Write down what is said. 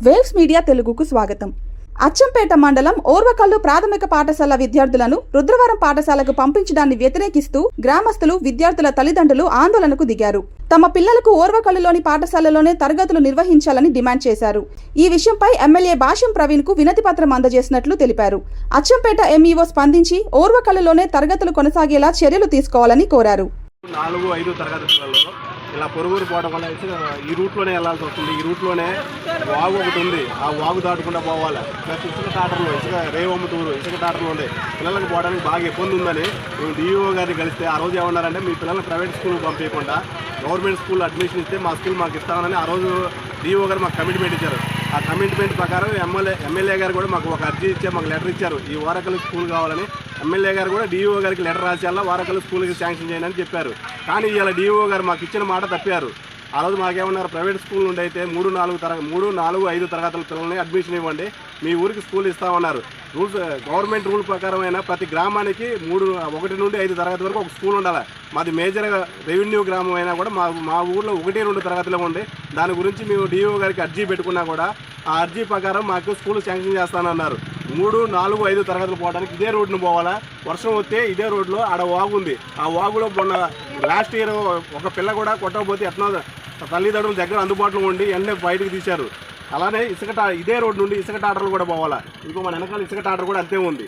Waves media తెలుగుకు స్వాగతం. అచ్చంపేట మండలం ఓర్వకల్లు ప్రాథమిక పాఠశాల విద్యార్థులను రుద్రవరం పాఠశాలకు పంపించడాన్ని వ్యతిరేకిస్తూ గ్రామస్తులు, విద్యార్థుల తల్లిదండ్రులు ఆందోళనకు దిగారు. తమ పిల్లలకు ఓర్వకల్లులోని పాఠశాలలోనే తరగతులు నిర్వహించాలని డిమాండ్ చేశారు. ఈ విషయంపై ఎమ్మెల్యే భాష్యం ప్రవీణ్ కు వినతి పత్రం అందజేసినట్లు తెలిపారు. అచ్చంపేట ఎంఈఓ స్పందించి ఓర్వకల్లులోనే తరగతులు కొనసాగేలా చర్యలు తీసుకోవాలని కోరారు. 4-5 తరగతి పిల్లలు ఇలా పొరుగురు పోవడం వల్ల ఈ రూట్లోనే వెళ్ళాల్సి వస్తుంది. ఈ రూట్లోనే వాగు ఒకటి ఉంది, ఆ వాగు దాటుకుండా పోవాలి. ప్లస్ ఇసుక టాటర్లు, ఇసుక రేవమ్మటూరు ఇసుక టాటర్లు ఉండే పిల్లలకు పోవడానికి బాగా ఇబ్బంది ఉందని మేము డిఈఓ గారిని కలిస్తే ఆ రోజు ఏమన్నారంటే మీ పిల్లల్ని ప్రైవేట్ స్కూల్ పంపించకుండా గవర్నమెంట్ స్కూల్ అడ్మిషన్ ఇస్తే మా స్కూల్ మాకు ఇస్తామని ఆ రోజు డిఈఓ గారు మాకు కమిట్మెంట్ ఇచ్చారు. ఆ కమిట్మెంట్ ప్రకారం ఎమ్మెల్యే గారు కూడా మాకు ఒక అర్జీ ఇచ్చారు, మాకు లెటర్ ఇచ్చారు. ఈ ఓరకల్లు స్కూల్ కావాలని ఎమ్మెల్యే గారు కూడా డిఈఓ గారికి లెటర్ రాసేలా ఓరకల్లు స్కూల్కి శాంక్షన్ చేయండి అని చెప్పారు. కానీ ఇవాళ డిఈఓ గారు మాకు ఇచ్చిన మాట తప్పారు. ఆ రోజు మాకేమన్నారు, ప్రైవేట్ స్కూల్ నుండి అయితే 3-4-5 తరగతుల పిల్లల్ని అడ్మిషన్ ఇవ్వండి, మీ ఊరికి స్కూల్ ఇస్తామన్నారు. గవర్నమెంట్ రూల్ ప్రకారమైన ప్రతి గ్రామానికి 1 నుండి 5 తరగతి వరకు ఒక స్కూల్ ఉండాలి. మాది మేజర్ రెవెన్యూ గ్రామం అయినా కూడా మా ఊర్లో 1-2 తరగతులు ఉండి దాని గురించి మేము డిఓ గారికి అర్జీ పెట్టుకున్నా కూడా ఆ అర్జీ ప్రకారం మాకు స్కూల్ శాంక్షన్ చేస్తానన్నారు. 3-4-5 తరగతులు పోవడానికి ఇదే రోడ్డును పోవాలా. వర్షం వస్తే ఇదే రోడ్లో ఆడ వాగు ఉంది. ఆ వాగులో మొన్న లాస్ట్ ఇయర్ ఒక పిల్ల కూడా కొట్టకపోతే ఎట్లా తల్లిదండ్రుల దగ్గర అందుబాటులో ఉండి ఎండ బయటకు తీశారు. అలానే ఇదే రోడ్డు నుండి ఇసుక టాటర్లు కూడా పోవాలా. ఇంకో మన వెనకాల ఇసుక టాటర్ కూడా అంతే ఉంది.